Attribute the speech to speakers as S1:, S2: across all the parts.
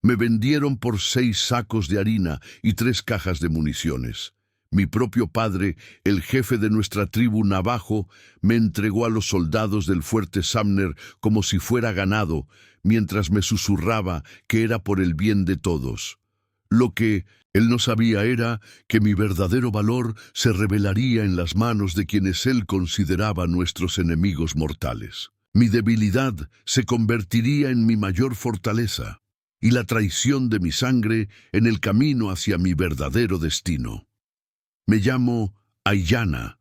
S1: Me vendieron por 6 sacos de harina y 3 cajas de municiones. Mi propio padre, el jefe de nuestra tribu Navajo, me entregó a los soldados del fuerte Sumner como si fuera ganado, mientras me susurraba que era por el bien de todos. Lo que él no sabía era que mi verdadero valor se revelaría en las manos de quienes él consideraba nuestros enemigos mortales. Mi debilidad se convertiría en mi mayor fortaleza, y la traición de mi sangre en el camino hacia mi verdadero destino. Me llamo Aiyana,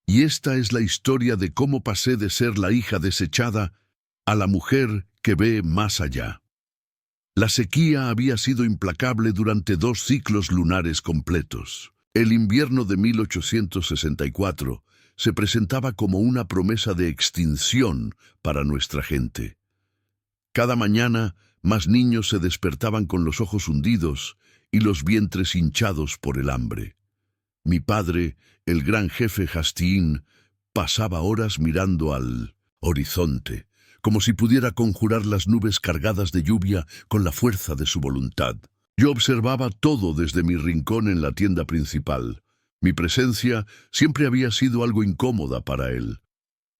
S1: y esta es la historia de cómo pasé de ser la hija desechada a la mujer que ve más allá. La sequía había sido implacable durante 2 ciclos lunares completos. El invierno de 1864 se presentaba como una promesa de extinción para nuestra gente. Cada mañana, más niños se despertaban con los ojos hundidos y los vientres hinchados por el hambre. Mi padre, el gran jefe Hastín, pasaba horas mirando al horizonte, como si pudiera conjurar las nubes cargadas de lluvia con la fuerza de su voluntad. Yo observaba todo desde mi rincón en la tienda principal. Mi presencia siempre había sido algo incómoda para él.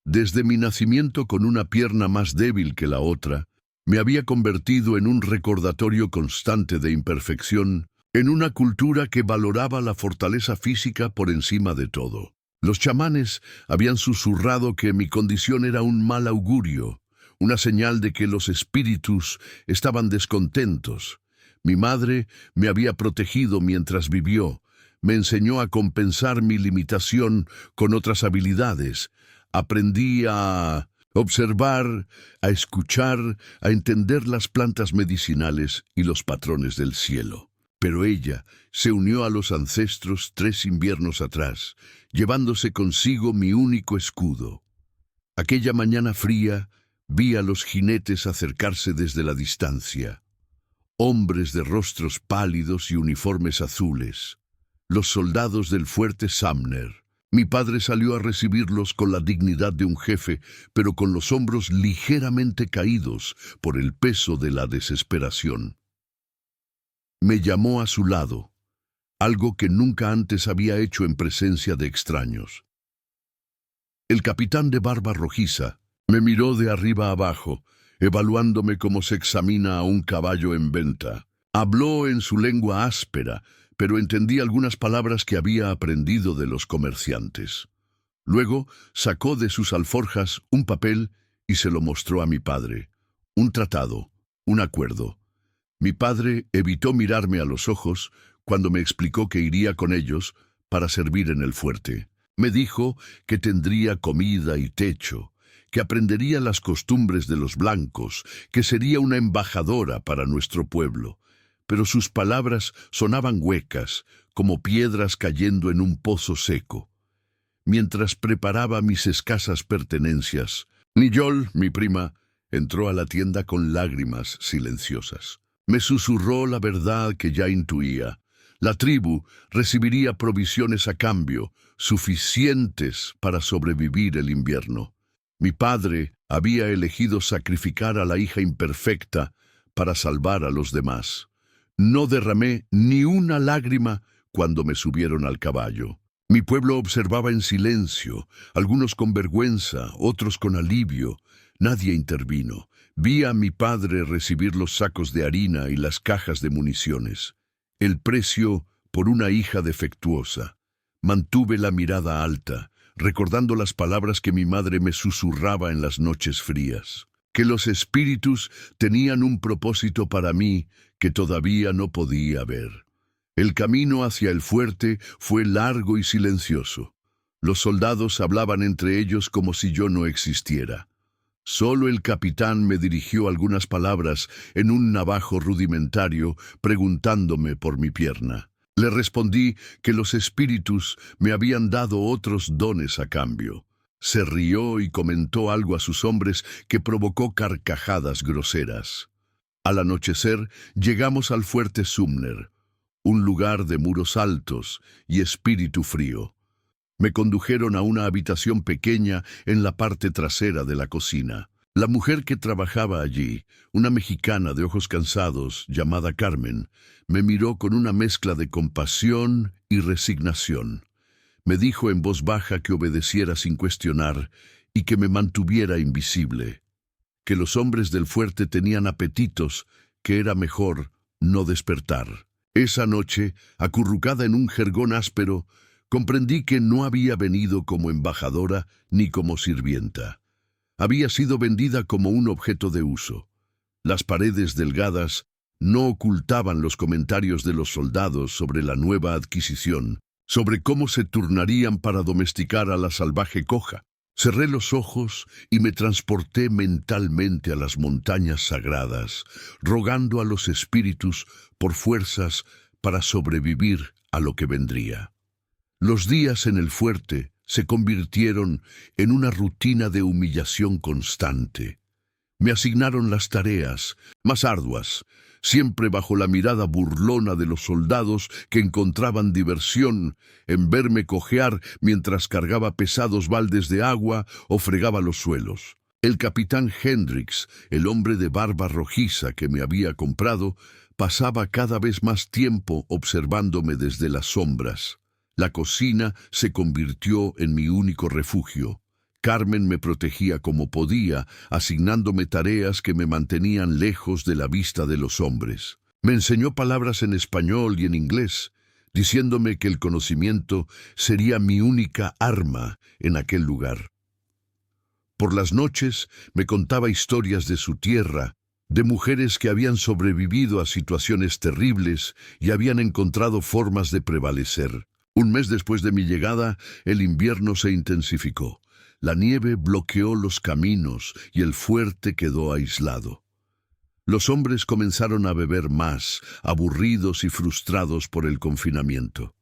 S1: Desde mi nacimiento con una pierna más débil que la otra, me había convertido en un recordatorio constante de imperfección, en una cultura que valoraba la fortaleza física por encima de todo. Los chamanes habían susurrado que mi condición era un mal augurio, una señal de que los espíritus estaban descontentos. Mi madre me había protegido mientras vivió, me enseñó a compensar mi limitación con otras habilidades. Aprendí a observar, a escuchar, a entender las plantas medicinales y los patrones del cielo. Pero ella se unió a los ancestros 3 inviernos atrás, llevándose consigo mi único escudo. Aquella mañana fría, vi a los jinetes acercarse desde la distancia. Hombres de rostros pálidos y uniformes azules. Los soldados del fuerte Sumner. Mi padre salió a recibirlos con la dignidad de un jefe, pero con los hombros ligeramente caídos por el peso de la desesperación. Me llamó a su lado, algo que nunca antes había hecho en presencia de extraños. El capitán de barba rojiza me miró de arriba abajo, evaluándome como se examina a un caballo en venta. Habló en su lengua áspera, pero entendí algunas palabras que había aprendido de los comerciantes. Luego sacó de sus alforjas un papel y se lo mostró a mi padre. Un tratado, un acuerdo. Mi padre evitó mirarme a los ojos cuando me explicó que iría con ellos para servir en el fuerte. Me dijo que tendría comida y techo, que aprendería las costumbres de los blancos, que sería una embajadora para nuestro pueblo. Pero sus palabras sonaban huecas, como piedras cayendo en un pozo seco. Mientras preparaba mis escasas pertenencias, Niyol, mi prima, entró a la tienda con lágrimas silenciosas. Me susurró la verdad que ya intuía. La tribu recibiría provisiones a cambio, suficientes para sobrevivir el invierno. Mi padre había elegido sacrificar a la hija imperfecta para salvar a los demás. No derramé ni una lágrima cuando me subieron al caballo. Mi pueblo observaba en silencio, algunos con vergüenza, otros con alivio. Nadie intervino. Vi a mi padre recibir los sacos de harina y las cajas de municiones. El precio por una hija defectuosa. Mantuve la mirada alta, recordando las palabras que mi madre me susurraba en las noches frías. Que los espíritus tenían un propósito para mí que todavía no podía ver. El camino hacia el fuerte fue largo y silencioso. Los soldados hablaban entre ellos como si yo no existiera. Solo el capitán me dirigió algunas palabras en un navajo rudimentario, preguntándome por mi pierna. Le respondí que los espíritus me habían dado otros dones a cambio. Se rió y comentó algo a sus hombres que provocó carcajadas groseras. Al anochecer llegamos al fuerte Sumner, un lugar de muros altos y espíritu frío. Me condujeron a una habitación pequeña en la parte trasera de la cocina. La mujer que trabajaba allí, una mexicana de ojos cansados llamada Carmen, me miró con una mezcla de compasión y resignación. Me dijo en voz baja que obedeciera sin cuestionar y que me mantuviera invisible, que los hombres del fuerte tenían apetitos, que era mejor no despertar. Esa noche, acurrucada en un jergón áspero, comprendí que no había venido como embajadora ni como sirvienta. Había sido vendida como un objeto de uso. Las paredes delgadas no ocultaban los comentarios de los soldados sobre la nueva adquisición, sobre cómo se turnarían para domesticar a la salvaje coja. Cerré los ojos y me transporté mentalmente a las montañas sagradas, rogando a los espíritus por fuerzas para sobrevivir a lo que vendría. Los días en el fuerte se convirtieron en una rutina de humillación constante. Me asignaron las tareas más arduas, siempre bajo la mirada burlona de los soldados que encontraban diversión en verme cojear mientras cargaba pesados baldes de agua o fregaba los suelos. El capitán Hendricks, el hombre de barba rojiza que me había comprado, pasaba cada vez más tiempo observándome desde las sombras. La cocina se convirtió en mi único refugio. Carmen me protegía como podía, asignándome tareas que me mantenían lejos de la vista de los hombres. Me enseñó palabras en español y en inglés, diciéndome que el conocimiento sería mi única arma en aquel lugar. Por las noches me contaba historias de su tierra, de mujeres que habían sobrevivido a situaciones terribles y habían encontrado formas de prevalecer. Un mes después de mi llegada, el invierno se intensificó. La nieve bloqueó los caminos y el fuerte quedó aislado. Los hombres comenzaron a beber más, aburridos y frustrados por el confinamiento.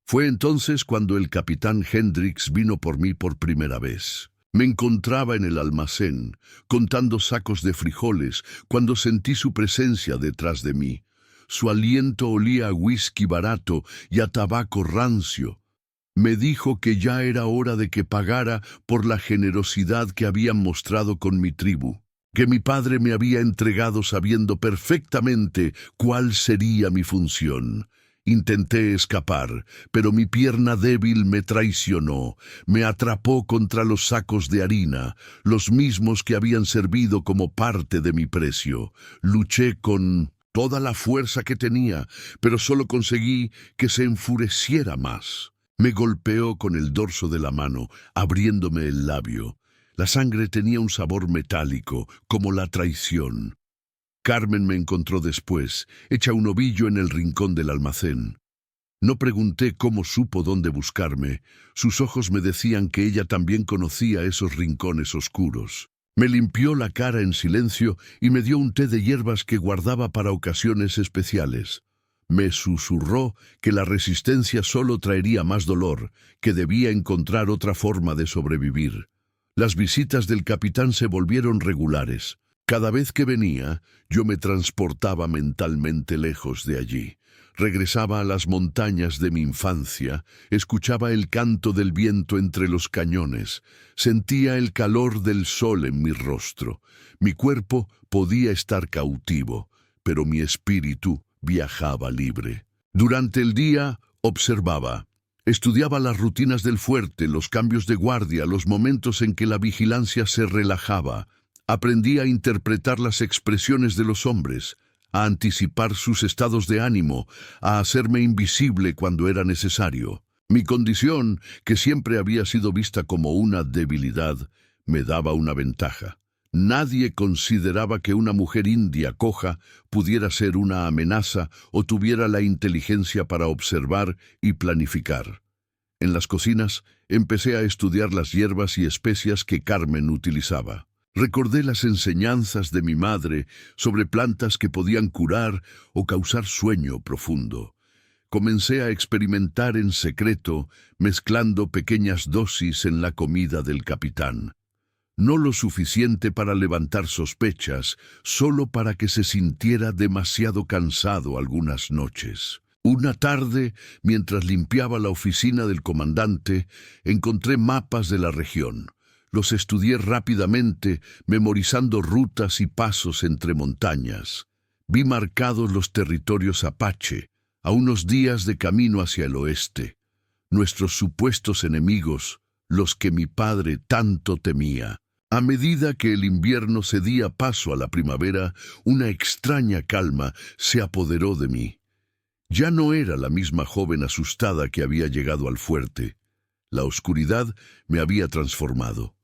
S1: Fue entonces cuando el capitán Hendricks vino por mí por primera vez. Me encontraba en el almacén, contando sacos de frijoles, cuando sentí su presencia detrás de mí. Su aliento olía a whisky barato y a tabaco rancio. Me dijo que ya era hora de que pagara por la generosidad que habían mostrado con mi tribu, que mi padre me había entregado sabiendo perfectamente cuál sería mi función. Intenté escapar, pero mi pierna débil me traicionó, me atrapó contra los sacos de harina, los mismos que habían servido como parte de mi precio. Luché con toda la fuerza que tenía, pero solo conseguí que se enfureciera más. Me golpeó con el dorso de la mano, abriéndome el labio. La sangre tenía un sabor metálico, como la traición. Carmen me encontró después, hecha un ovillo en el rincón del almacén. No pregunté cómo supo dónde buscarme. Sus ojos me decían que ella también conocía esos rincones oscuros. Me limpió la cara en silencio y me dio un té de hierbas que guardaba para ocasiones especiales. Me susurró que la resistencia solo traería más dolor, que debía encontrar otra forma de sobrevivir. Las visitas del capitán se volvieron regulares. Cada vez que venía, yo me transportaba mentalmente lejos de allí. Regresaba a las montañas de mi infancia, escuchaba el canto del viento entre los cañones, sentía el calor del sol en mi rostro. Mi cuerpo podía estar cautivo, pero mi espíritu viajaba libre. Durante el día observaba. Estudiaba las rutinas del fuerte, los cambios de guardia, los momentos en que la vigilancia se relajaba. Aprendí a interpretar las expresiones de los hombres, a anticipar sus estados de ánimo, a hacerme invisible cuando era necesario. Mi condición, que siempre había sido vista como una debilidad, me daba una ventaja. Nadie consideraba que una mujer india coja pudiera ser una amenaza o tuviera la inteligencia para observar y planificar. En las cocinas empecé a estudiar las hierbas y especias que Carmen utilizaba. Recordé las enseñanzas de mi madre sobre plantas que podían curar o causar sueño profundo. Comencé a experimentar en secreto, mezclando pequeñas dosis en la comida del capitán. No lo suficiente para levantar sospechas, solo para que se sintiera demasiado cansado algunas noches. Una tarde, mientras limpiaba la oficina del comandante, encontré mapas de la región. Los estudié rápidamente, memorizando rutas y pasos entre montañas. Vi marcados los territorios apache, a unos días de camino hacia el oeste. Nuestros supuestos enemigos, los que mi padre tanto temía. A medida que el invierno cedía paso a la primavera, una extraña calma se apoderó de mí. Ya no era la misma joven asustada que había llegado al fuerte. La oscuridad me había transformado.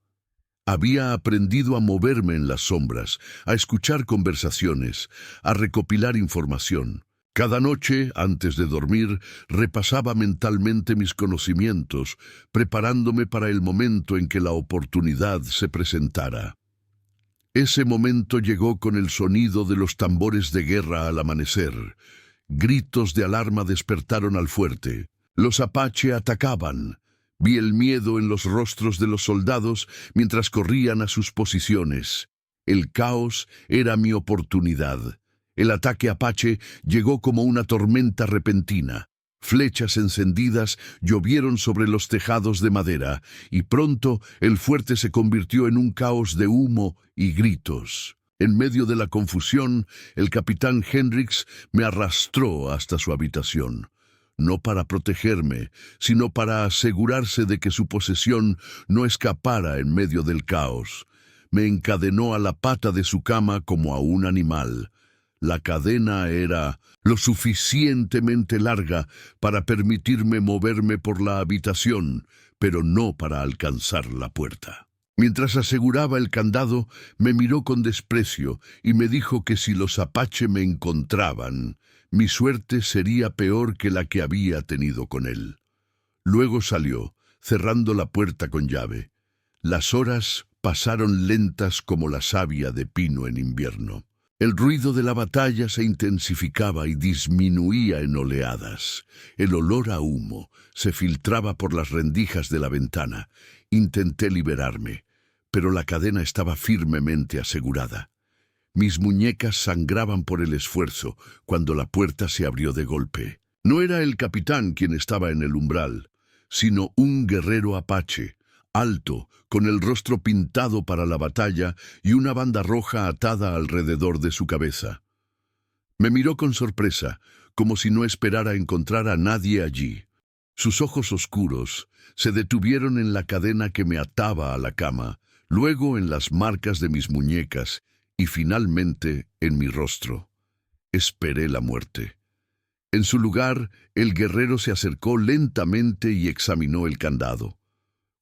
S1: Había aprendido a moverme en las sombras, a escuchar conversaciones, a recopilar información. Cada noche, antes de dormir, repasaba mentalmente mis conocimientos, preparándome para el momento en que la oportunidad se presentara. Ese momento llegó con el sonido de los tambores de guerra al amanecer. Gritos de alarma despertaron al fuerte. Los apache atacaban. Vi el miedo en los rostros de los soldados mientras corrían a sus posiciones. El caos era mi oportunidad. El ataque apache llegó como una tormenta repentina. Flechas encendidas llovieron sobre los tejados de madera, y pronto el fuerte se convirtió en un caos de humo y gritos. En medio de la confusión, el capitán Hendricks me arrastró hasta su habitación. No para protegerme, sino para asegurarse de que su posesión no escapara en medio del caos. Me encadenó a la pata de su cama como a un animal. La cadena era lo suficientemente larga para permitirme moverme por la habitación, pero no para alcanzar la puerta. Mientras aseguraba el candado, me miró con desprecio y me dijo que si los apache me encontraban, mi suerte sería peor que la que había tenido con él. Luego salió, cerrando la puerta con llave. Las horas pasaron lentas como la savia de pino en invierno. El ruido de la batalla se intensificaba y disminuía en oleadas. El olor a humo se filtraba por las rendijas de la ventana. Intenté liberarme, pero la cadena estaba firmemente asegurada. Mis muñecas sangraban por el esfuerzo cuando la puerta se abrió de golpe. No era el capitán quien estaba en el umbral, sino un guerrero apache, alto, con el rostro pintado para la batalla y una banda roja atada alrededor de su cabeza. Me miró con sorpresa, como si no esperara encontrar a nadie allí. Sus ojos oscuros se detuvieron en la cadena que me ataba a la cama, luego en las marcas de mis muñecas y finalmente en mi rostro. Esperé la muerte. En su lugar, el guerrero se acercó lentamente y examinó el candado.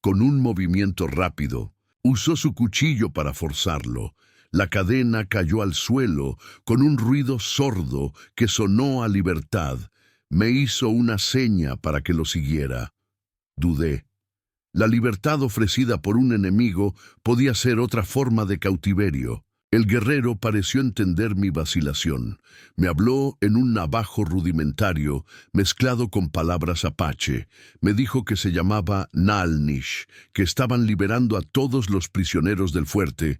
S1: Con un movimiento rápido, usó su cuchillo para forzarlo. La cadena cayó al suelo con un ruido sordo que sonó a libertad. Me hizo una seña para que lo siguiera. Dudé. La libertad ofrecida por un enemigo podía ser otra forma de cautiverio. El guerrero pareció entender mi vacilación. Me habló en un navajo rudimentario, mezclado con palabras apache. Me dijo que se llamaba Naalnish, que estaban liberando a todos los prisioneros del fuerte,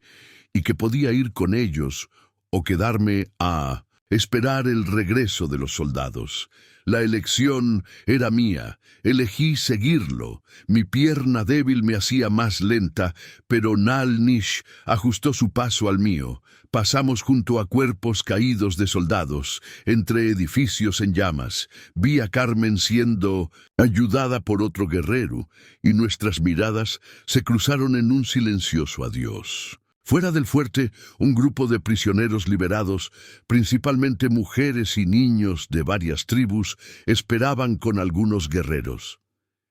S1: y que podía ir con ellos o quedarme a esperar el regreso de los soldados. La elección era mía. Elegí seguirlo. Mi pierna débil me hacía más lenta, pero Naalnish ajustó su paso al mío. Pasamos junto a cuerpos caídos de soldados, entre edificios en llamas. Vi a Carmen siendo ayudada por otro guerrero, y nuestras miradas se cruzaron en un silencioso adiós. Fuera del fuerte, un grupo de prisioneros liberados, principalmente mujeres y niños de varias tribus, esperaban con algunos guerreros.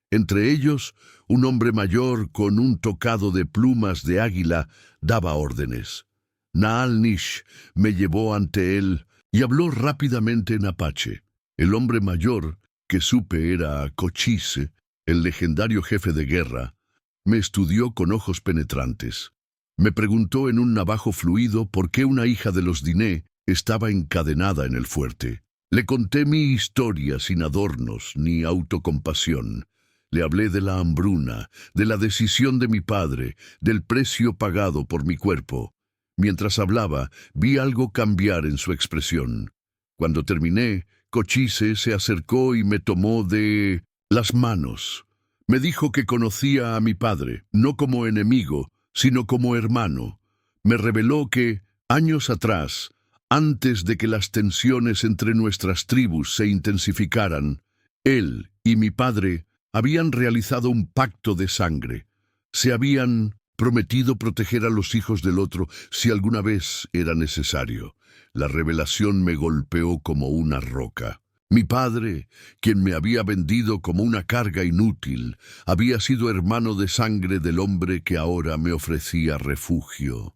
S1: Entre ellos, un hombre mayor con un tocado de plumas de águila daba órdenes. Naalnish me llevó ante él y habló rápidamente en apache. El hombre mayor, que supe era Cochise, el legendario jefe de guerra, me estudió con ojos penetrantes. Me preguntó en un navajo fluido por qué una hija de los Diné estaba encadenada en el fuerte. Le conté mi historia sin adornos ni autocompasión. Le hablé de la hambruna, de la decisión de mi padre, del precio pagado por mi cuerpo. Mientras hablaba, vi algo cambiar en su expresión. Cuando terminé, Cochise se acercó y me tomó de las manos. Me dijo que conocía a mi padre, no como enemigo, sino como hermano. Me reveló que, años atrás, antes de que las tensiones entre nuestras tribus se intensificaran, él y mi padre habían realizado un pacto de sangre. Se habían prometido proteger a los hijos del otro si alguna vez era necesario. La revelación me golpeó como una roca. Mi padre, quien me había vendido como una carga inútil, había sido hermano de sangre del hombre que ahora me ofrecía refugio.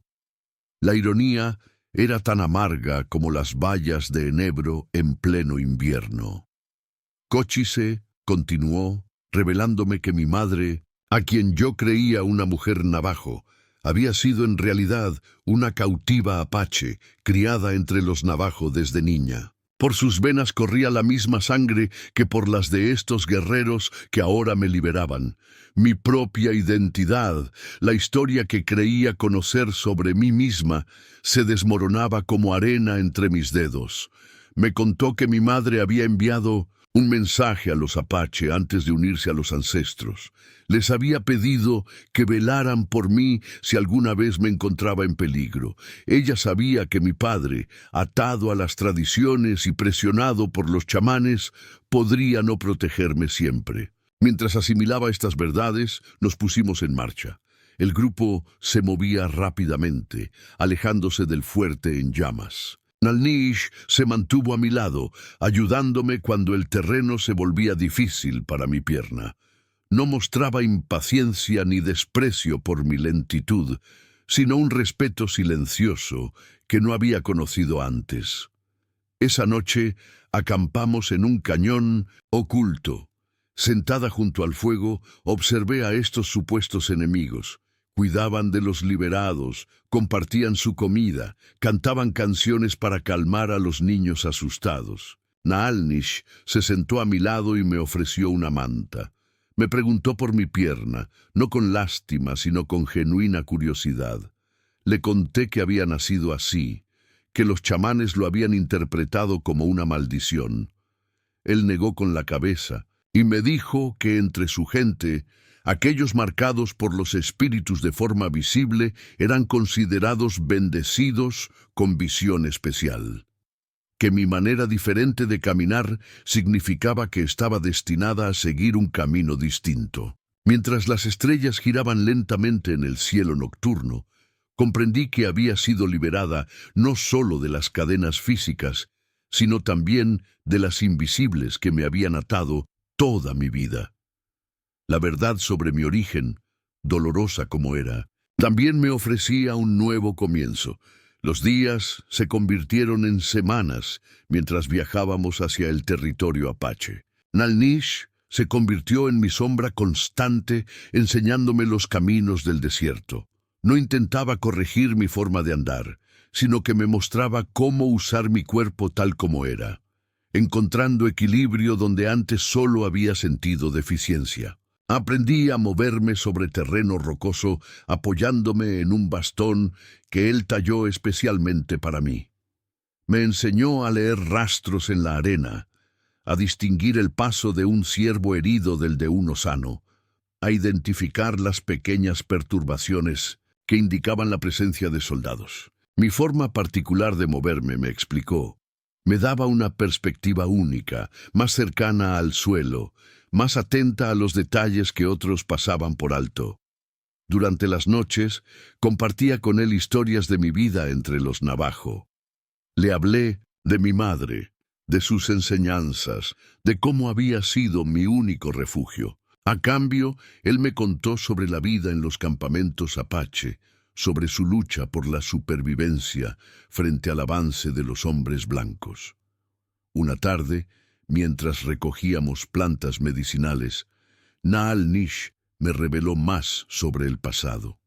S1: La ironía era tan amarga como las bayas de enebro en pleno invierno. Cochise continuó, revelándome que mi madre, a quien yo creía una mujer navajo, había sido en realidad una cautiva apache, criada entre los navajo desde niña. Por sus venas corría la misma sangre que por las de estos guerreros que ahora me liberaban. Mi propia identidad, la historia que creía conocer sobre mí misma, se desmoronaba como arena entre mis dedos. Me contó que mi madre había enviado un mensaje a los apache antes de unirse a los ancestros. Les había pedido que velaran por mí si alguna vez me encontraba en peligro. Ella sabía que mi padre, atado a las tradiciones y presionado por los chamanes, podría no protegerme siempre. Mientras asimilaba estas verdades, nos pusimos en marcha. El grupo se movía rápidamente, alejándose del fuerte en llamas. Nalnish se mantuvo a mi lado, ayudándome cuando el terreno se volvía difícil para mi pierna. No mostraba impaciencia ni desprecio por mi lentitud, sino un respeto silencioso que no había conocido antes. Esa noche acampamos en un cañón oculto. Sentada junto al fuego, observé a estos supuestos enemigos. Cuidaban de los liberados, compartían su comida, cantaban canciones para calmar a los niños asustados. Naalnish se sentó a mi lado y me ofreció una manta. Me preguntó por mi pierna, no con lástima, sino con genuina curiosidad. Le conté que había nacido así, que los chamanes lo habían interpretado como una maldición. Él negó con la cabeza y me dijo que entre su gente, aquellos marcados por los espíritus de forma visible eran considerados bendecidos con visión especial. Que mi manera diferente de caminar significaba que estaba destinada a seguir un camino distinto. Mientras las estrellas giraban lentamente en el cielo nocturno, comprendí que había sido liberada no solo de las cadenas físicas, sino también de las invisibles que me habían atado toda mi vida. La verdad sobre mi origen, dolorosa como era, también me ofrecía un nuevo comienzo. Los días se convirtieron en semanas mientras viajábamos hacia el territorio apache. Nalnish se convirtió en mi sombra constante, enseñándome los caminos del desierto. No intentaba corregir mi forma de andar, sino que me mostraba cómo usar mi cuerpo tal como era, encontrando equilibrio donde antes solo había sentido deficiencia. Aprendí a moverme sobre terreno rocoso, apoyándome en un bastón que él talló especialmente para mí. Me enseñó a leer rastros en la arena, a distinguir el paso de un ciervo herido del de uno sano, a identificar las pequeñas perturbaciones que indicaban la presencia de soldados. Mi forma particular de moverme, me explicó, me daba una perspectiva única, más cercana al suelo, más atenta a los detalles que otros pasaban por alto. Durante las noches, compartía con él historias de mi vida entre los navajo. Le hablé de mi madre, de sus enseñanzas, de cómo había sido mi único refugio. A cambio, él me contó sobre la vida en los campamentos apache, sobre su lucha por la supervivencia frente al avance de los hombres blancos. Una tarde, mientras recogíamos plantas medicinales, Naalnish me reveló más sobre el pasado.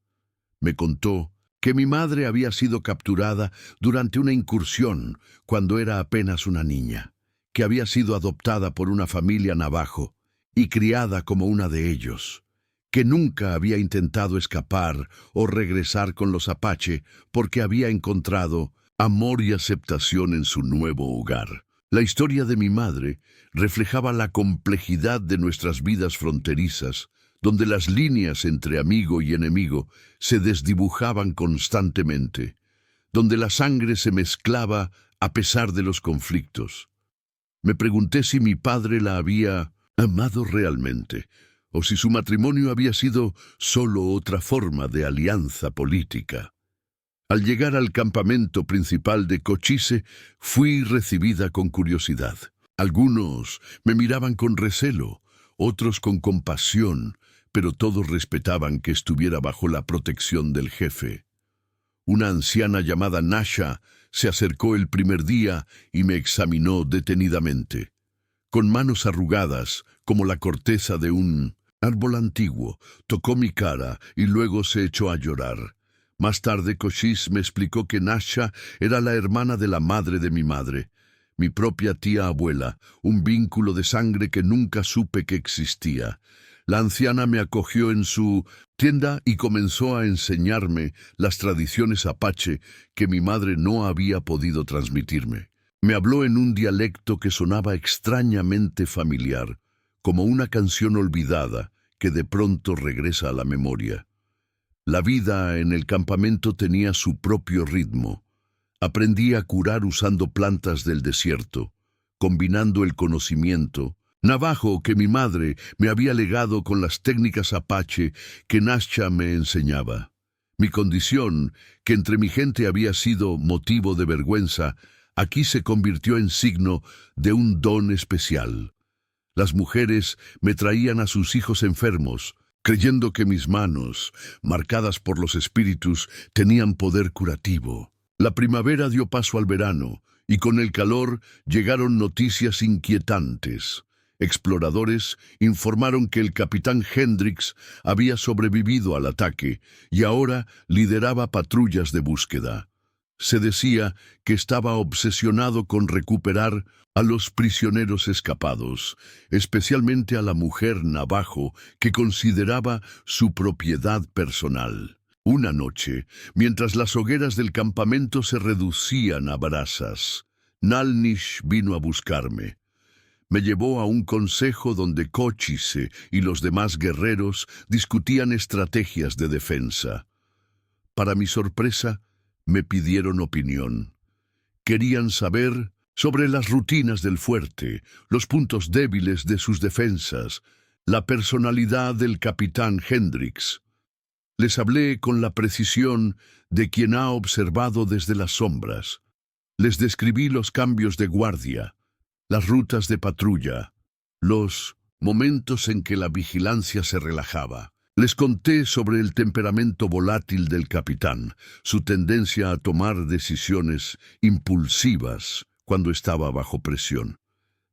S1: Me contó que mi madre había sido capturada durante una incursión cuando era apenas una niña, que había sido adoptada por una familia navajo y criada como una de ellos, que nunca había intentado escapar o regresar con los apache porque había encontrado amor y aceptación en su nuevo hogar. La historia de mi madre reflejaba la complejidad de nuestras vidas fronterizas, donde las líneas entre amigo y enemigo se desdibujaban constantemente, donde la sangre se mezclaba a pesar de los conflictos. Me pregunté si mi padre la había amado realmente, o si su matrimonio había sido solo otra forma de alianza política. Al llegar al campamento principal de Cochise, fui recibida con curiosidad. Algunos me miraban con recelo, otros con compasión, pero todos respetaban que estuviera bajo la protección del jefe. Una anciana llamada Nasha se acercó el primer día y me examinó detenidamente. Con manos arrugadas, como la corteza de un árbol antiguo, tocó mi cara y luego se echó a llorar. Más tarde, Cochise me explicó que Nasha era la hermana de la madre de mi madre, mi propia tía abuela, un vínculo de sangre que nunca supe que existía. La anciana me acogió en su tienda y comenzó a enseñarme las tradiciones apache que mi madre no había podido transmitirme. Me habló en un dialecto que sonaba extrañamente familiar, como una canción olvidada que de pronto regresa a la memoria. La vida en el campamento tenía su propio ritmo. Aprendí a curar usando plantas del desierto, combinando el conocimiento navajo que mi madre me había legado con las técnicas apache que Nasha me enseñaba. Mi condición, que entre mi gente había sido motivo de vergüenza, aquí se convirtió en signo de un don especial. Las mujeres me traían a sus hijos enfermos, creyendo que mis manos, marcadas por los espíritus, tenían poder curativo. La primavera dio paso al verano, y con el calor llegaron noticias inquietantes. Exploradores informaron que el capitán Hendricks había sobrevivido al ataque y ahora lideraba patrullas de búsqueda. Se decía que estaba obsesionado con recuperar a los prisioneros escapados, especialmente a la mujer navajo que consideraba su propiedad personal. Una noche, mientras las hogueras del campamento se reducían a brasas, Nalnish vino a buscarme. Me llevó a un consejo donde Cochise y los demás guerreros discutían estrategias de defensa. Para mi sorpresa, me pidieron opinión. Querían saber sobre las rutinas del fuerte, los puntos débiles de sus defensas, la personalidad del capitán Hendricks. Les hablé con la precisión de quien ha observado desde las sombras. Les describí los cambios de guardia, las rutas de patrulla, los momentos en que la vigilancia se relajaba. Les conté sobre el temperamento volátil del capitán, su tendencia a tomar decisiones impulsivas cuando estaba bajo presión.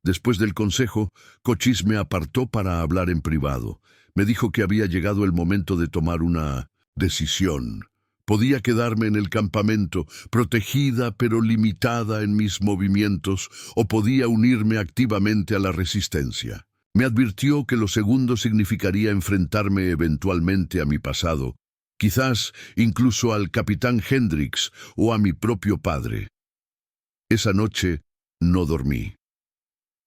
S1: Después del consejo, Cochise me apartó para hablar en privado. Me dijo que había llegado el momento de tomar una decisión. Podía quedarme en el campamento, protegida pero limitada en mis movimientos, o podía unirme activamente a la resistencia. Me advirtió que lo segundo significaría enfrentarme eventualmente a mi pasado, quizás incluso al capitán Hendricks o a mi propio padre. Esa noche no dormí.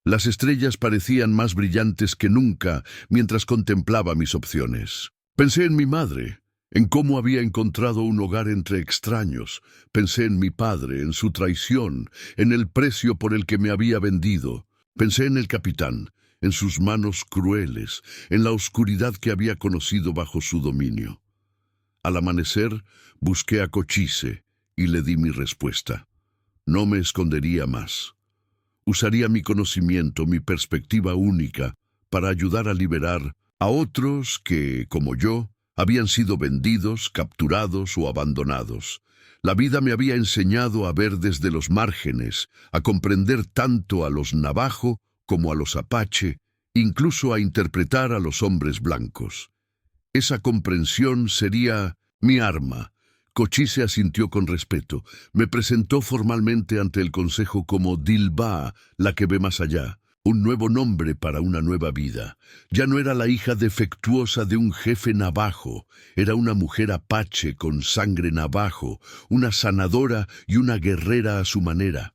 S1: Las estrellas parecían más brillantes que nunca mientras contemplaba mis opciones. Pensé en mi madre, en cómo había encontrado un hogar entre extraños. Pensé en mi padre, en su traición, en el precio por el que me había vendido. Pensé en el capitán, en sus manos crueles, en la oscuridad que había conocido bajo su dominio. Al amanecer, busqué a Cochise y le di mi respuesta. No me escondería más. Usaría mi conocimiento, mi perspectiva única, para ayudar a liberar a otros que, como yo, habían sido vendidos, capturados o abandonados. La vida me había enseñado a ver desde los márgenes, a comprender tanto a los navajo como a los apache, incluso a interpretar a los hombres blancos. Esa comprensión sería mi arma. Cochise asintió con respeto. Me presentó formalmente ante el consejo como Dilba, la que ve más allá. Un nuevo nombre para una nueva vida. Ya no era la hija defectuosa de un jefe navajo, era una mujer apache con sangre navajo, una sanadora y una guerrera a su manera.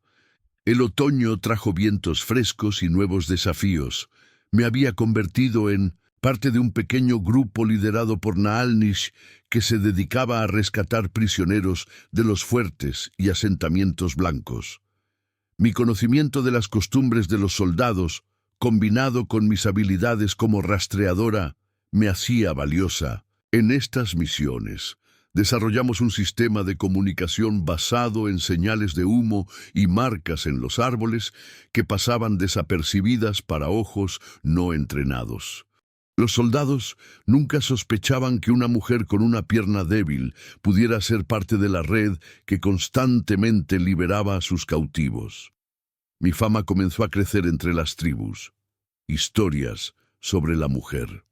S1: El otoño trajo vientos frescos y nuevos desafíos. Me había convertido en parte de un pequeño grupo liderado por Naalnish que se dedicaba a rescatar prisioneros de los fuertes y asentamientos blancos. Mi conocimiento de las costumbres de los soldados, combinado con mis habilidades como rastreadora, me hacía valiosa. En estas misiones, desarrollamos un sistema de comunicación basado en señales de humo y marcas en los árboles que pasaban desapercibidas para ojos no entrenados. Los soldados nunca sospechaban que una mujer con una pierna débil pudiera ser parte de la red que constantemente liberaba a sus cautivos. Mi fama comenzó a crecer entre las tribus. Historias sobre la mujer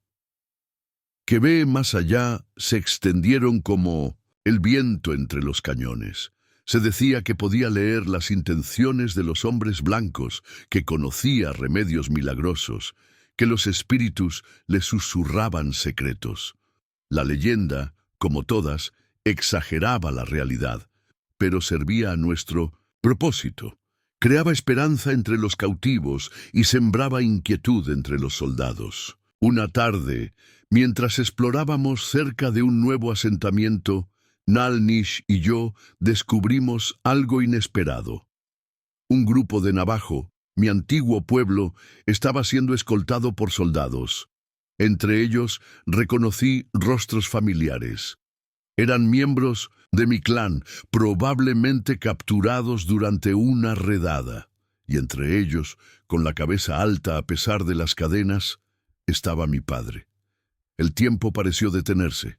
S1: que ve más allá se extendieron como el viento entre los cañones. Se decía que podía leer las intenciones de los hombres blancos, que conocía remedios milagrosos, que los espíritus le susurraban secretos. La leyenda, como todas, exageraba la realidad, pero servía a nuestro propósito. Creaba esperanza entre los cautivos y sembraba inquietud entre los soldados. Una tarde, mientras explorábamos cerca de un nuevo asentamiento, Naalnish y yo descubrimos algo inesperado. Un grupo de Navajo, mi antiguo pueblo, estaba siendo escoltado por soldados. Entre ellos reconocí rostros familiares. Eran miembros de mi clan, probablemente capturados durante una redada. Y entre ellos, con la cabeza alta a pesar de las cadenas, estaba mi padre. El tiempo pareció detenerse.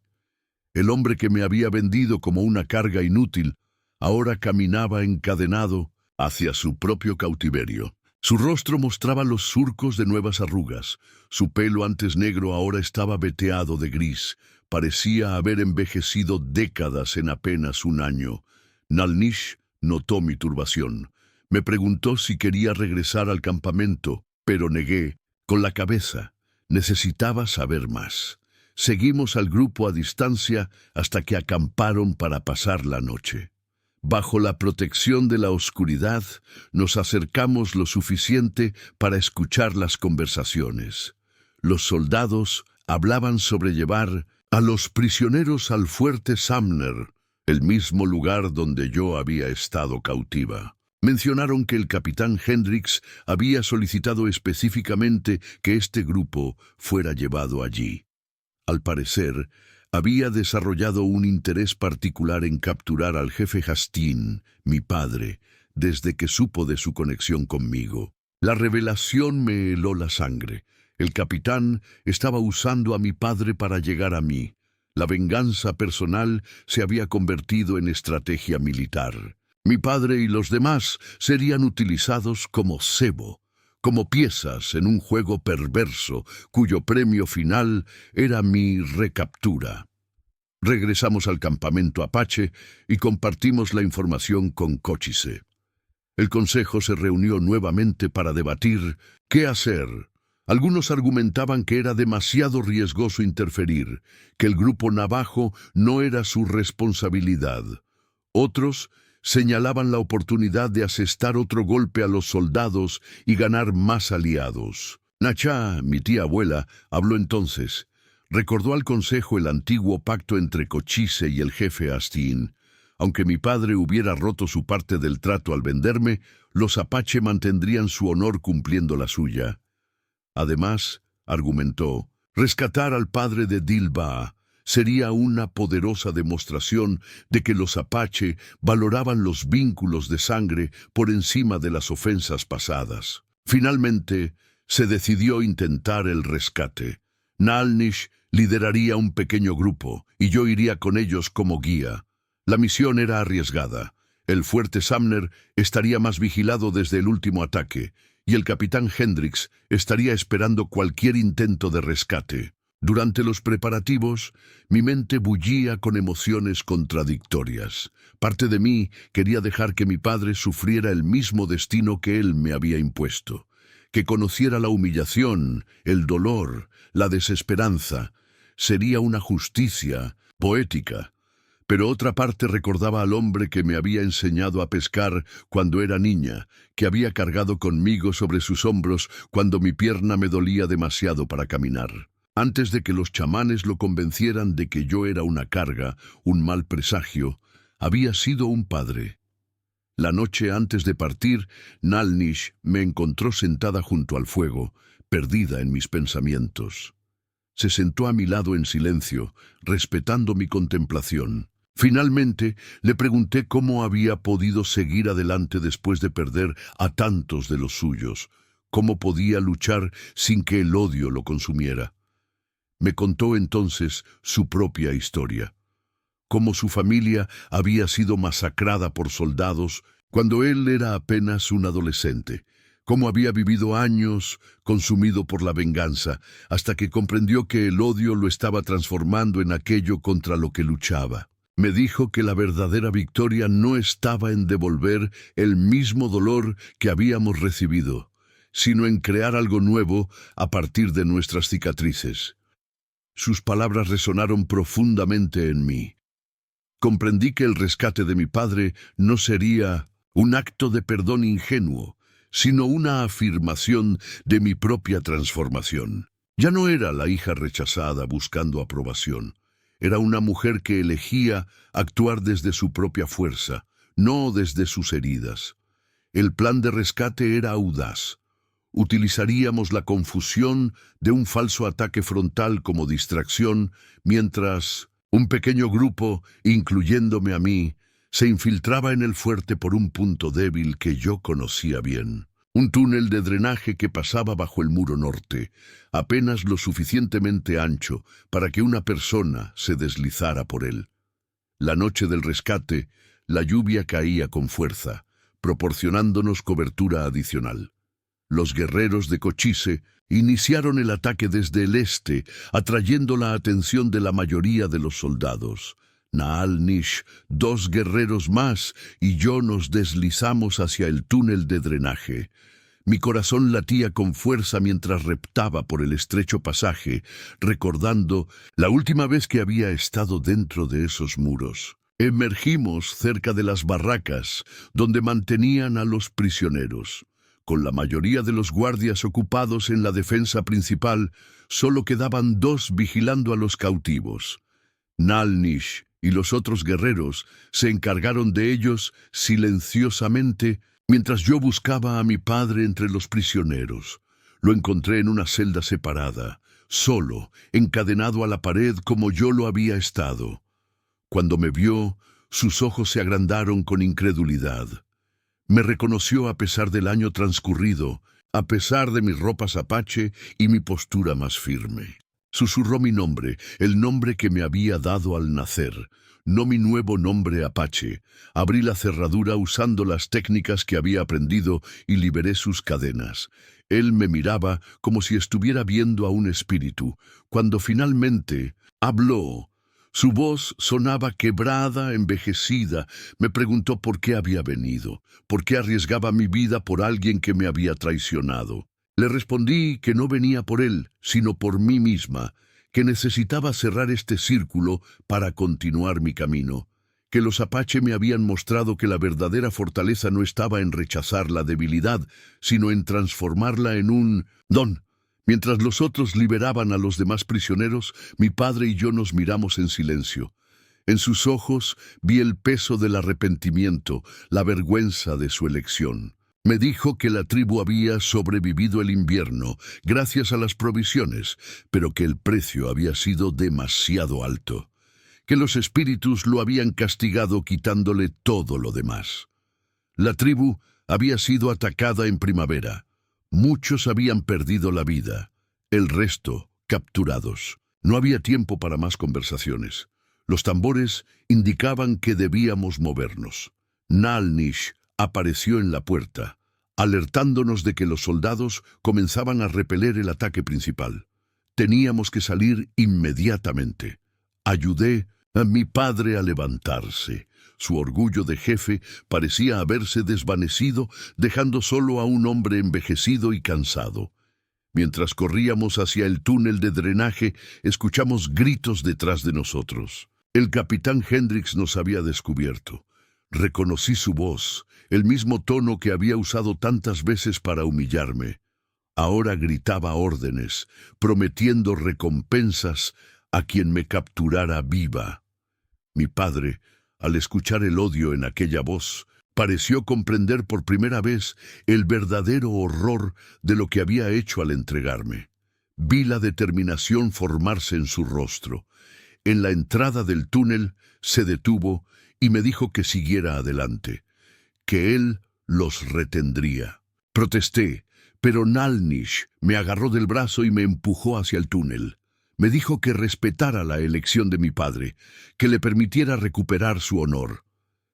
S1: El hombre que me había vendido como una carga inútil, ahora caminaba encadenado hacia su propio cautiverio. Su rostro mostraba los surcos de nuevas arrugas. Su pelo antes negro ahora estaba veteado de gris. Parecía haber envejecido décadas en apenas un año. Naalnish notó mi turbación. Me preguntó si quería regresar al campamento, pero negué con la cabeza. Necesitaba saber más. Seguimos al grupo a distancia hasta que acamparon para pasar la noche. Bajo la protección de la oscuridad, nos acercamos lo suficiente para escuchar las conversaciones. Los soldados hablaban sobre llevar a los prisioneros al fuerte Sumner, el mismo lugar donde yo había estado cautiva. Mencionaron que el capitán Hendricks había solicitado específicamente que este grupo fuera llevado allí. Al parecer, había desarrollado un interés particular en capturar al jefe Hastin, mi padre, desde que supo de su conexión conmigo. La revelación me heló la sangre. El capitán estaba usando a mi padre para llegar a mí. La venganza personal se había convertido en estrategia militar. Mi padre y los demás serían utilizados como cebo, como piezas en un juego perverso cuyo premio final era mi recaptura. Regresamos al campamento Apache y compartimos la información con Cochise. El consejo se reunió nuevamente para debatir qué hacer. Algunos argumentaban que era demasiado riesgoso interferir, que el grupo navajo no era su responsabilidad. Otros señalaban la oportunidad de asestar otro golpe a los soldados y ganar más aliados. Nachá, mi tía abuela, habló entonces. Recordó al consejo el antiguo pacto entre Cochise y el jefe Hastin. Aunque mi padre hubiera roto su parte del trato al venderme, los Apache mantendrían su honor cumpliendo la suya. Además, argumentó, rescatar al padre de Dilba sería una poderosa demostración de que los Apache valoraban los vínculos de sangre por encima de las ofensas pasadas. Finalmente, se decidió intentar el rescate. Naalnish lideraría un pequeño grupo, y yo iría con ellos como guía. La misión era arriesgada. El fuerte Sumner estaría más vigilado desde el último ataque, y el capitán Hendricks estaría esperando cualquier intento de rescate. Durante los preparativos, mi mente bullía con emociones contradictorias. Parte de mí quería dejar que mi padre sufriera el mismo destino que él me había impuesto, que conociera la humillación, el dolor, la desesperanza. Sería una justicia poética. Pero otra parte recordaba al hombre que me había enseñado a pescar cuando era niña, que había cargado conmigo sobre sus hombros cuando mi pierna me dolía demasiado para caminar. Antes de que los chamanes lo convencieran de que yo era una carga, un mal presagio, había sido un padre. La noche antes de partir, Nalnish me encontró sentada junto al fuego, perdida en mis pensamientos. Se sentó a mi lado en silencio, respetando mi contemplación. Finalmente, le pregunté cómo había podido seguir adelante después de perder a tantos de los suyos, cómo podía luchar sin que el odio lo consumiera. Me contó entonces su propia historia, cómo su familia había sido masacrada por soldados cuando él era apenas un adolescente, cómo había vivido años consumido por la venganza, hasta que comprendió que el odio lo estaba transformando en aquello contra lo que luchaba. Me dijo que la verdadera victoria no estaba en devolver el mismo dolor que habíamos recibido, sino en crear algo nuevo a partir de nuestras cicatrices. Sus palabras resonaron profundamente en mí. Comprendí que el rescate de mi padre no sería un acto de perdón ingenuo, sino una afirmación de mi propia transformación. Ya no era la hija rechazada buscando aprobación. Era una mujer que elegía actuar desde su propia fuerza, no desde sus heridas. El plan de rescate era audaz. Utilizaríamos la confusión de un falso ataque frontal como distracción, mientras un pequeño grupo, incluyéndome a mí, se infiltraba en el fuerte por un punto débil que yo conocía bien. Un túnel de drenaje que pasaba bajo el muro norte, apenas lo suficientemente ancho para que una persona se deslizara por él. La noche del rescate, la lluvia caía con fuerza, proporcionándonos cobertura adicional. Los guerreros de Cochise iniciaron el ataque desde el este, atrayendo la atención de la mayoría de los soldados. Naalnish, 2 guerreros más, y yo nos deslizamos hacia el túnel de drenaje. Mi corazón latía con fuerza mientras reptaba por el estrecho pasaje, recordando la última vez que había estado dentro de esos muros. Emergimos cerca de las barracas, donde mantenían a los prisioneros. Con la mayoría de los guardias ocupados en la defensa principal, solo quedaban 2 vigilando a los cautivos. Nalnish y los otros guerreros se encargaron de ellos silenciosamente mientras yo buscaba a mi padre entre los prisioneros. Lo encontré en una celda separada, solo, encadenado a la pared como yo lo había estado. Cuando me vio, sus ojos se agrandaron con incredulidad. Me reconoció a pesar del año transcurrido, a pesar de mis ropas apache y mi postura más firme. Susurró mi nombre, el nombre que me había dado al nacer, no mi nuevo nombre apache. Abrí la cerradura usando las técnicas que había aprendido y liberé sus cadenas. Él me miraba como si estuviera viendo a un espíritu. Cuando finalmente habló, su voz sonaba quebrada, envejecida. Me preguntó por qué había venido, por qué arriesgaba mi vida por alguien que me había traicionado. Le respondí que no venía por él, sino por mí misma, que necesitaba cerrar este círculo para continuar mi camino, que los apache me habían mostrado que la verdadera fortaleza no estaba en rechazar la debilidad, sino en transformarla en un don. Mientras los otros liberaban a los demás prisioneros, mi padre y yo nos miramos en silencio. En sus ojos vi el peso del arrepentimiento, la vergüenza de su elección. Me dijo que la tribu había sobrevivido el invierno gracias a las provisiones, pero que el precio había sido demasiado alto, que los espíritus lo habían castigado quitándole todo lo demás. La tribu había sido atacada en primavera. Muchos habían perdido la vida, el resto capturados. No había tiempo para más conversaciones. Los tambores indicaban que debíamos movernos. Nalnish apareció en la puerta, alertándonos de que los soldados comenzaban a repeler el ataque principal. Teníamos que salir inmediatamente. Ayudé a mi padre a levantarse. Su orgullo de jefe parecía haberse desvanecido, dejando solo a un hombre envejecido y cansado. Mientras corríamos hacia el túnel de drenaje, escuchamos gritos detrás de nosotros. El capitán Hendricks nos había descubierto. Reconocí su voz, el mismo tono que había usado tantas veces para humillarme. Ahora gritaba órdenes, prometiendo recompensas a quien me capturara viva. Mi padre, al escuchar el odio en aquella voz, pareció comprender por primera vez el verdadero horror de lo que había hecho al entregarme. Vi la determinación formarse en su rostro. En la entrada del túnel se detuvo y me dijo que siguiera adelante, que él los retendría. Protesté, pero Nalnish me agarró del brazo y me empujó hacia el túnel. Me dijo que respetara la elección de mi padre, que le permitiera recuperar su honor.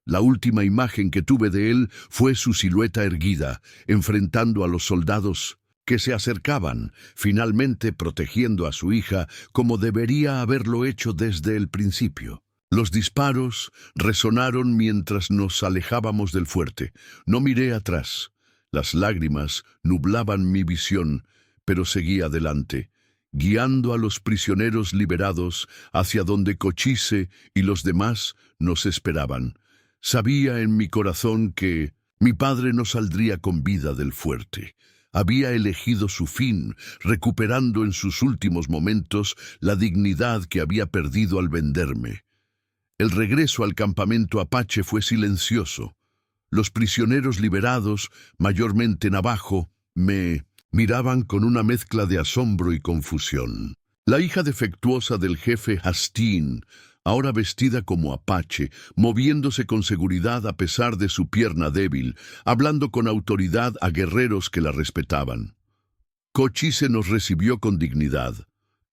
S1: La última imagen que tuve de él fue su silueta erguida, enfrentando a los soldados que se acercaban, finalmente protegiendo a su hija como debería haberlo hecho desde el principio. Los disparos resonaron mientras nos alejábamos del fuerte. No miré atrás. Las lágrimas nublaban mi visión, pero seguí adelante, guiando a los prisioneros liberados hacia donde Cochise y los demás nos esperaban. Sabía en mi corazón que mi padre no saldría con vida del fuerte. Había elegido su fin, recuperando en sus últimos momentos la dignidad que había perdido al venderme. El regreso al campamento apache fue silencioso. Los prisioneros liberados, mayormente navajo, me miraban con una mezcla de asombro y confusión. La hija defectuosa del jefe Hastin, ahora vestida como apache, moviéndose con seguridad a pesar de su pierna débil, hablando con autoridad a guerreros que la respetaban. Cochise nos recibió con dignidad.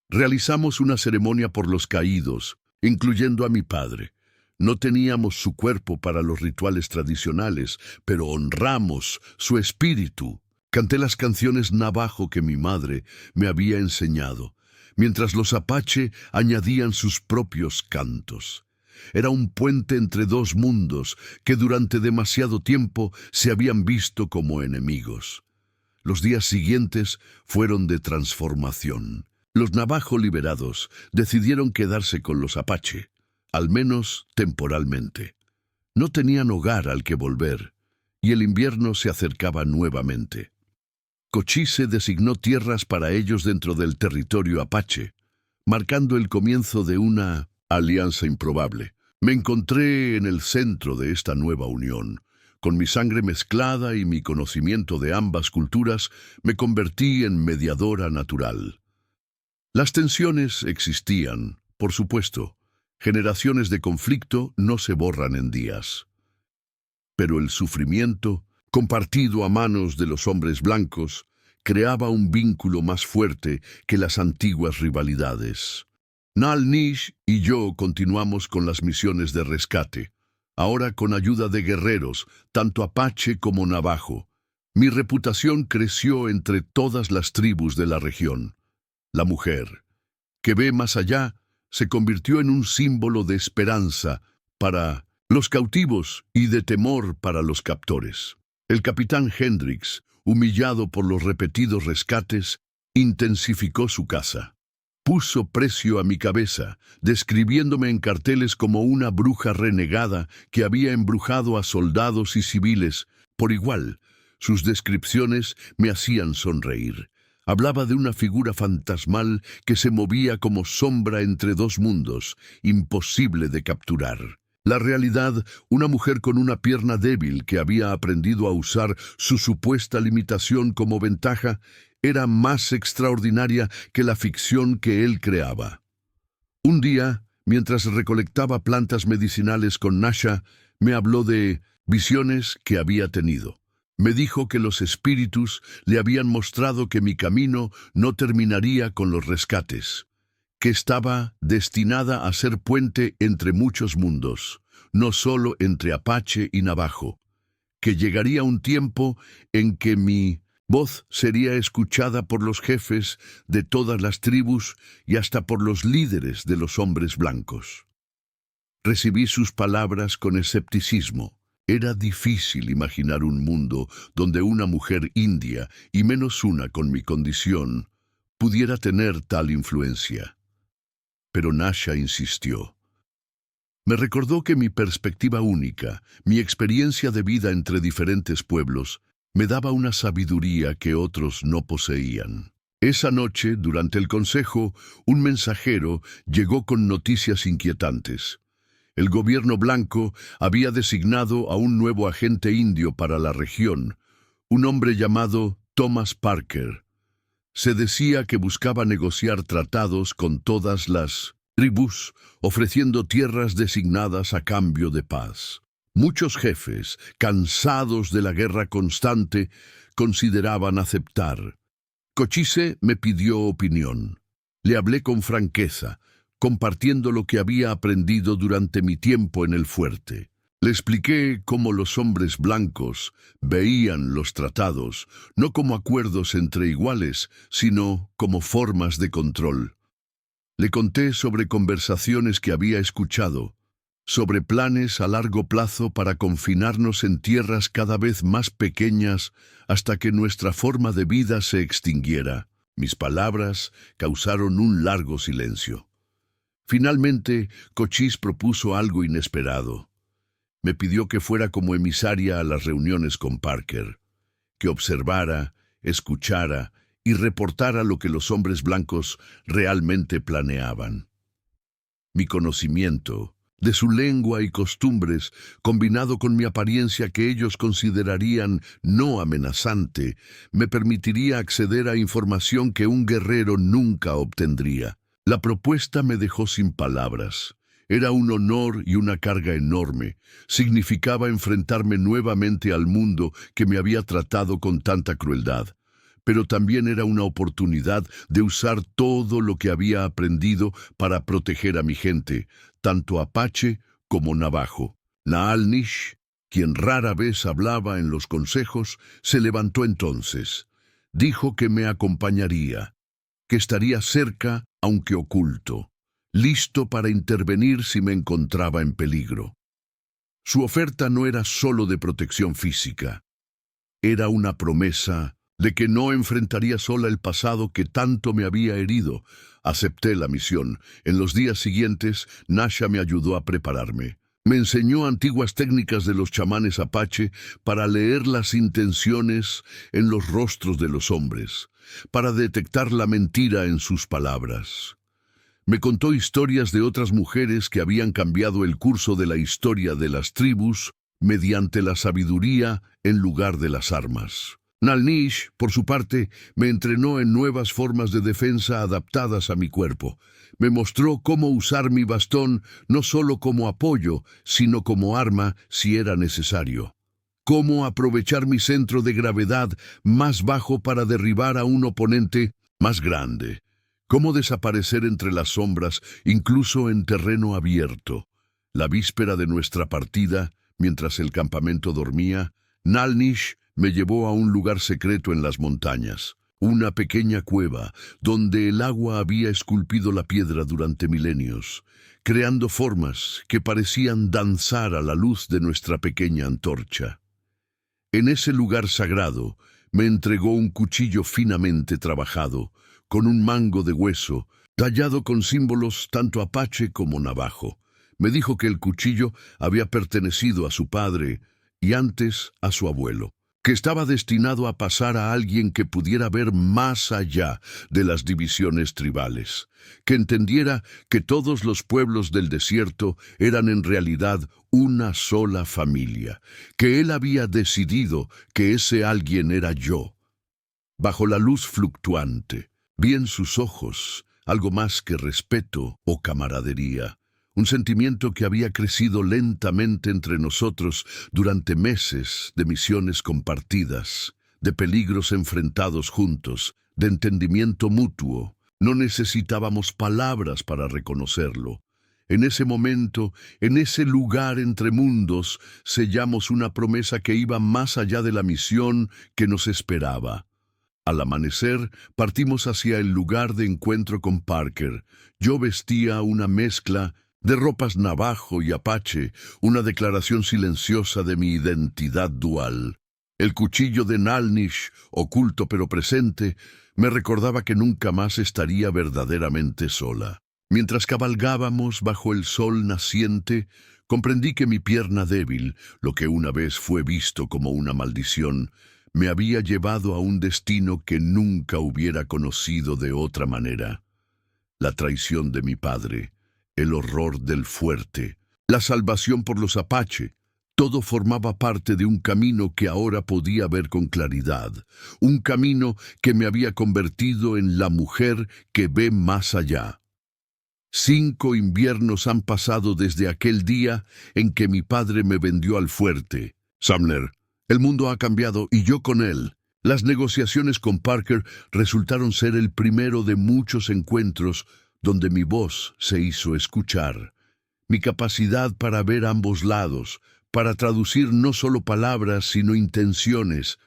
S1: Realizamos una ceremonia por los caídos, incluyendo a mi padre. No teníamos su cuerpo para los rituales tradicionales, pero honramos su espíritu. Canté las canciones navajo que mi madre me había enseñado, mientras los apache añadían sus propios cantos. Era un puente entre dos mundos que durante demasiado tiempo se habían visto como enemigos. Los días siguientes fueron de transformación. Los navajo liberados decidieron quedarse con los apache, al menos temporalmente. No tenían hogar al que volver, y el invierno se acercaba nuevamente. Cochise designó tierras para ellos dentro del territorio apache, marcando el comienzo de una alianza improbable. Me encontré en el centro de esta nueva unión. Con mi sangre mezclada y mi conocimiento de ambas culturas, me convertí en mediadora natural. Las tensiones existían, por supuesto. Generaciones de conflicto no se borran en días. Pero el sufrimiento, compartido a manos de los hombres blancos, creaba un vínculo más fuerte que las antiguas rivalidades. Nalnish y yo continuamos con las misiones de rescate, ahora con ayuda de guerreros, tanto apache como navajo. Mi reputación creció entre todas las tribus de la región. La mujer, que ve más allá, se convirtió en un símbolo de esperanza para los cautivos y de temor para los captores. El capitán Hendricks, humillado por los repetidos rescates, intensificó su caza. Puso precio a mi cabeza, describiéndome en carteles como una bruja renegada que había embrujado a soldados y civiles por igual. Sus descripciones me hacían sonreír. Hablaba de una figura fantasmal que se movía como sombra entre dos mundos, imposible de capturar. La realidad, una mujer con una pierna débil que había aprendido a usar su supuesta limitación como ventaja, era más extraordinaria que la ficción que él creaba. Un día, mientras recolectaba plantas medicinales con Nasha, me habló de visiones que había tenido. Me dijo que los espíritus le habían mostrado que mi camino no terminaría con los rescates, que estaba destinada a ser puente entre muchos mundos, no solo entre apache y navajo, que llegaría un tiempo en que mi voz sería escuchada por los jefes de todas las tribus y hasta por los líderes de los hombres blancos. Recibí sus palabras con escepticismo. Era difícil imaginar un mundo donde una mujer india, y menos una con mi condición, pudiera tener tal influencia. Pero Nasha insistió. Me recordó que mi perspectiva única, mi experiencia de vida entre diferentes pueblos, me daba una sabiduría que otros no poseían. Esa noche, durante el consejo, un mensajero llegó con noticias inquietantes. El gobierno blanco había designado a un nuevo agente indio para la región, un hombre llamado Thomas Parker. Se decía que buscaba negociar tratados con todas las tribus, ofreciendo tierras designadas a cambio de paz. Muchos jefes, cansados de la guerra constante, consideraban aceptar. Cochise me pidió opinión. Le hablé con franqueza, compartiendo lo que había aprendido durante mi tiempo en el fuerte. Le expliqué cómo los hombres blancos veían los tratados, no como acuerdos entre iguales, sino como formas de control. Le conté sobre conversaciones que había escuchado, sobre planes a largo plazo para confinarnos en tierras cada vez más pequeñas hasta que nuestra forma de vida se extinguiera. Mis palabras causaron un largo silencio. Finalmente, Cochise propuso algo inesperado. Me pidió que fuera como emisaria a las reuniones con Parker, que observara, escuchara y reportara lo que los hombres blancos realmente planeaban. Mi conocimiento de su lengua y costumbres, combinado con mi apariencia que ellos considerarían no amenazante, me permitiría acceder a información que un guerrero nunca obtendría. La propuesta me dejó sin palabras. Era un honor y una carga enorme. Significaba enfrentarme nuevamente al mundo que me había tratado con tanta crueldad. Pero también era una oportunidad de usar todo lo que había aprendido para proteger a mi gente, tanto apache como navajo. Naalnish, quien rara vez hablaba en los consejos, se levantó entonces. Dijo que me acompañaría, que estaría cerca, aunque oculto, listo para intervenir si me encontraba en peligro. Su oferta no era solo de protección física, era una promesa de que no enfrentaría sola el pasado que tanto me había herido. Acepté la misión. En los días siguientes, Nasha me ayudó a prepararme. Me enseñó antiguas técnicas de los chamanes apache para leer las intenciones en los rostros de los hombres, para detectar la mentira en sus palabras. Me contó historias de otras mujeres que habían cambiado el curso de la historia de las tribus mediante la sabiduría en lugar de las armas. Naalnish, por su parte, me entrenó en nuevas formas de defensa adaptadas a mi cuerpo. Me mostró cómo usar mi bastón no solo como apoyo, sino como arma si era necesario. Cómo aprovechar mi centro de gravedad más bajo para derribar a un oponente más grande. Cómo desaparecer entre las sombras, incluso en terreno abierto. La víspera de nuestra partida, mientras el campamento dormía, Naalnish me llevó a un lugar secreto en las montañas, una pequeña cueva donde el agua había esculpido la piedra durante milenios, creando formas que parecían danzar a la luz de nuestra pequeña antorcha. En ese lugar sagrado me entregó un cuchillo finamente trabajado, con un mango de hueso, tallado con símbolos tanto apache como navajo. Me dijo que el cuchillo había pertenecido a su padre y antes a su abuelo, que estaba destinado a pasar a alguien que pudiera ver más allá de las divisiones tribales, que entendiera que todos los pueblos del desierto eran en realidad una sola familia, que él había decidido que ese alguien era yo. Bajo la luz fluctuante, vi en sus ojos algo más que respeto o camaradería. Un sentimiento que había crecido lentamente entre nosotros durante meses de misiones compartidas, de peligros enfrentados juntos, de entendimiento mutuo. No necesitábamos palabras para reconocerlo. En ese momento, en ese lugar entre mundos, sellamos una promesa que iba más allá de la misión que nos esperaba. Al amanecer, partimos hacia el lugar de encuentro con Parker. Yo vestía una mezcla de ropas navajo y apache, una declaración silenciosa de mi identidad dual. El cuchillo de Naalnish, oculto pero presente, me recordaba que nunca más estaría verdaderamente sola. Mientras cabalgábamos bajo el sol naciente, comprendí que mi pierna débil, lo que una vez fue visto como una maldición, me había llevado a un destino que nunca hubiera conocido de otra manera. La traición de mi padre, el horror del fuerte, la salvación por los Apache, todo formaba parte de un camino que ahora podía ver con claridad, un camino que me había convertido en la mujer que ve más allá. 5 inviernos han pasado desde aquel día en que mi padre me vendió al fuerte. Sumner, el mundo ha cambiado y yo con él. Las negociaciones con Parker resultaron ser el primero de muchos encuentros donde mi voz se hizo escuchar. Mi capacidad para ver ambos lados, para traducir no solo palabras sino intenciones,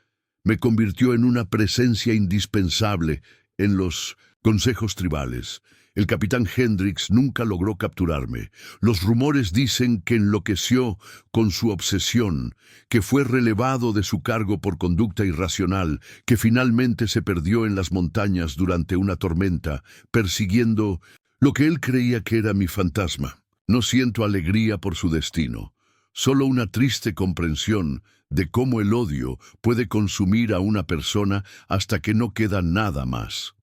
S1: me convirtió en una presencia indispensable en los consejos tribales. El capitán Hendricks nunca logró capturarme. Los rumores dicen que enloqueció con su obsesión, que fue relevado de su cargo por conducta irracional, que finalmente se perdió en las montañas durante una tormenta, persiguiendo lo que él creía que era mi fantasma. No siento alegría por su destino, solo una triste comprensión de cómo el odio puede consumir a una persona hasta que no queda nada más.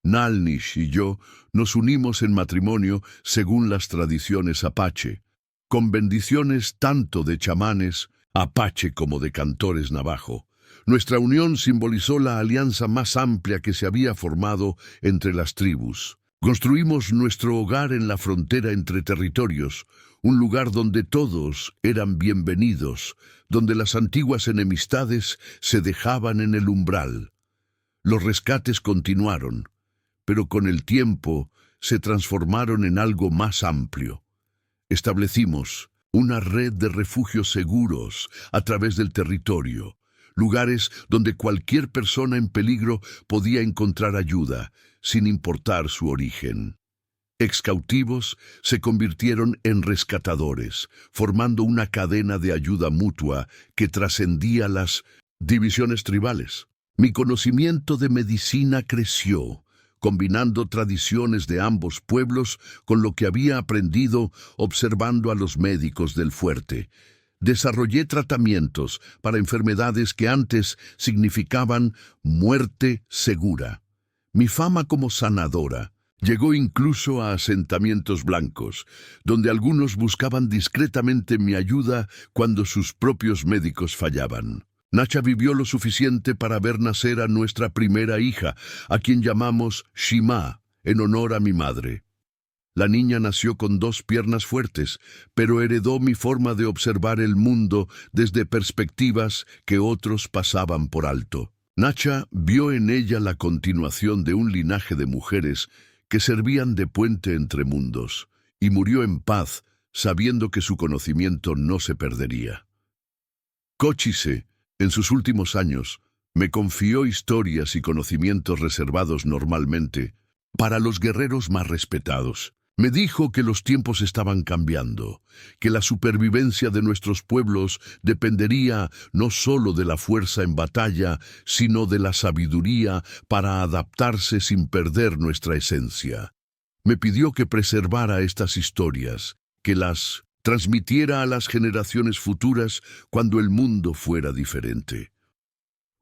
S1: Nalnish y yo nos unimos en matrimonio según las tradiciones apache, con bendiciones tanto de chamanes apache como de cantores navajo. Nuestra unión simbolizó la alianza más amplia que se había formado entre las tribus. Construimos nuestro hogar en la frontera entre territorios, un lugar donde todos eran bienvenidos, donde las antiguas enemistades se dejaban en el umbral. Los rescates continuaron, pero con el tiempo se transformaron en algo más amplio. Establecimos una red de refugios seguros a través del territorio, lugares donde cualquier persona en peligro podía encontrar ayuda, sin importar su origen. Excautivos se convirtieron en rescatadores, formando una cadena de ayuda mutua que trascendía las divisiones tribales. Mi conocimiento de medicina creció, combinando tradiciones de ambos pueblos con lo que había aprendido observando a los médicos del fuerte. Desarrollé tratamientos para enfermedades que antes significaban muerte segura. Mi fama como sanadora llegó incluso a asentamientos blancos, donde algunos buscaban discretamente mi ayuda cuando sus propios médicos fallaban. Nacha vivió lo suficiente para ver nacer a nuestra primera hija, a quien llamamos Shima, en honor a mi madre. La niña nació con 2 piernas fuertes, pero heredó mi forma de observar el mundo desde perspectivas que otros pasaban por alto. Nacha vio en ella la continuación de un linaje de mujeres que servían de puente entre mundos, y murió en paz, sabiendo que su conocimiento no se perdería. Cochise, en sus últimos años, me confió historias y conocimientos reservados normalmente para los guerreros más respetados. Me dijo que los tiempos estaban cambiando, que la supervivencia de nuestros pueblos dependería no solo de la fuerza en batalla, sino de la sabiduría para adaptarse sin perder nuestra esencia. Me pidió que preservara estas historias, que las transmitiera a las generaciones futuras cuando el mundo fuera diferente.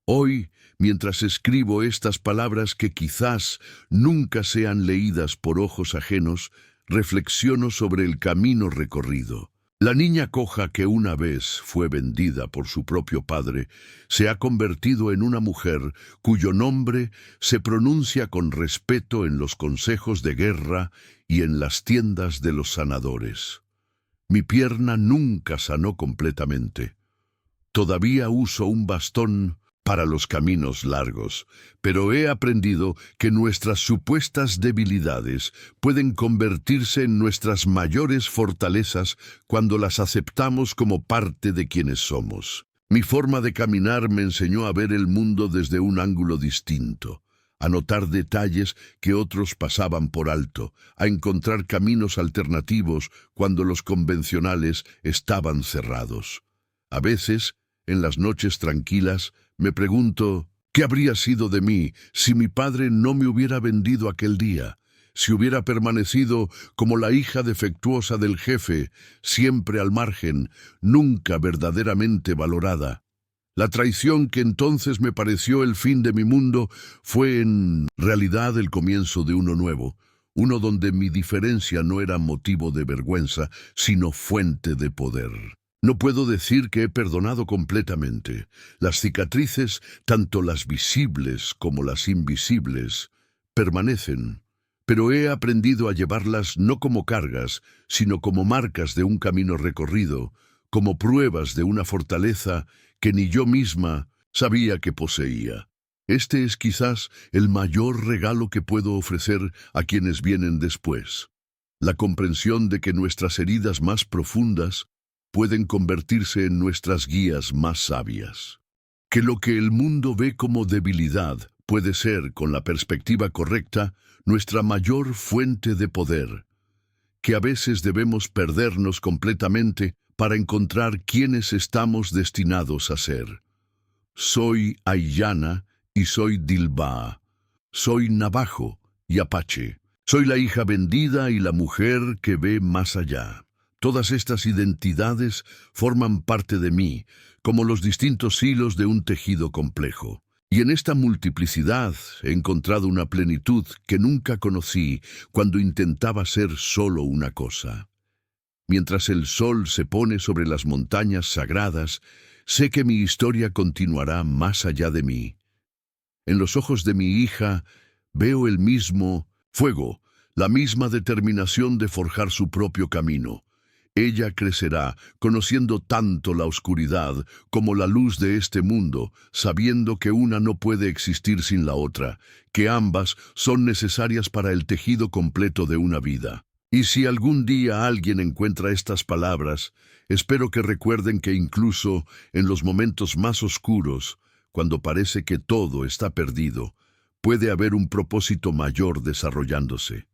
S1: Hoy, mientras escribo estas palabras que quizás nunca sean leídas por ojos ajenos, reflexiono sobre el camino recorrido. La niña coja que una vez fue vendida por su propio padre se ha convertido en una mujer cuyo nombre se pronuncia con respeto en los consejos de guerra y en las tiendas de los sanadores. Mi pierna nunca sanó completamente. Todavía uso un bastón para los caminos largos, pero he aprendido que nuestras supuestas debilidades pueden convertirse en nuestras mayores fortalezas cuando las aceptamos como parte de quienes somos. Mi forma de caminar me enseñó a ver el mundo desde un ángulo distinto, a notar detalles que otros pasaban por alto, a encontrar caminos alternativos cuando los convencionales estaban cerrados. A veces, en las noches tranquilas, me pregunto, ¿qué habría sido de mí si mi padre no me hubiera vendido aquel día? Si hubiera permanecido como la hija defectuosa del jefe, siempre al margen, nunca verdaderamente valorada. La traición que entonces me pareció el fin de mi mundo fue en realidad el comienzo de uno nuevo, uno donde mi diferencia no era motivo de vergüenza, sino fuente de poder. No puedo decir que he perdonado completamente. Las cicatrices, tanto las visibles como las invisibles, permanecen, pero he aprendido a llevarlas no como cargas, sino como marcas de un camino recorrido, como pruebas de una fortaleza que ni yo misma sabía que poseía. Este es quizás el mayor regalo que puedo ofrecer a quienes vienen después. La comprensión de que nuestras heridas más profundas pueden convertirse en nuestras guías más sabias. Que lo que el mundo ve como debilidad puede ser, con la perspectiva correcta, nuestra mayor fuente de poder. Que a veces debemos perdernos completamente para encontrar quiénes estamos destinados a ser. Soy Ayllana y soy Dilbaa. Soy navajo y apache. Soy la hija vendida y la mujer que ve más allá. Todas estas identidades forman parte de mí, como los distintos hilos de un tejido complejo. Y en esta multiplicidad he encontrado una plenitud que nunca conocí cuando intentaba ser solo una cosa. Mientras el sol se pone sobre las montañas sagradas, sé que mi historia continuará más allá de mí. En los ojos de mi hija veo el mismo fuego, la misma determinación de forjar su propio camino. Ella crecerá, conociendo tanto la oscuridad como la luz de este mundo, sabiendo que una no puede existir sin la otra, que ambas son necesarias para el tejido completo de una vida. Y si algún día alguien encuentra estas palabras, espero que recuerden que incluso en los momentos más oscuros, cuando parece que todo está perdido, puede haber un propósito mayor desarrollándose.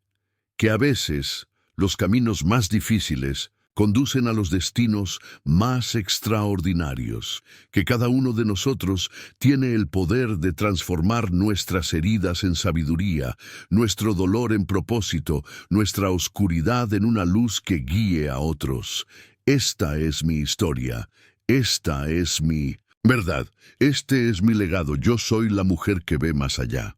S1: Que a veces los caminos más difíciles conducen a los destinos más extraordinarios, que cada uno de nosotros tiene el poder de transformar nuestras heridas en sabiduría, nuestro dolor en propósito, nuestra oscuridad en una luz que guíe a otros. Esta es mi historia, esta es mi verdad, este es mi legado, yo soy la mujer que ve más allá.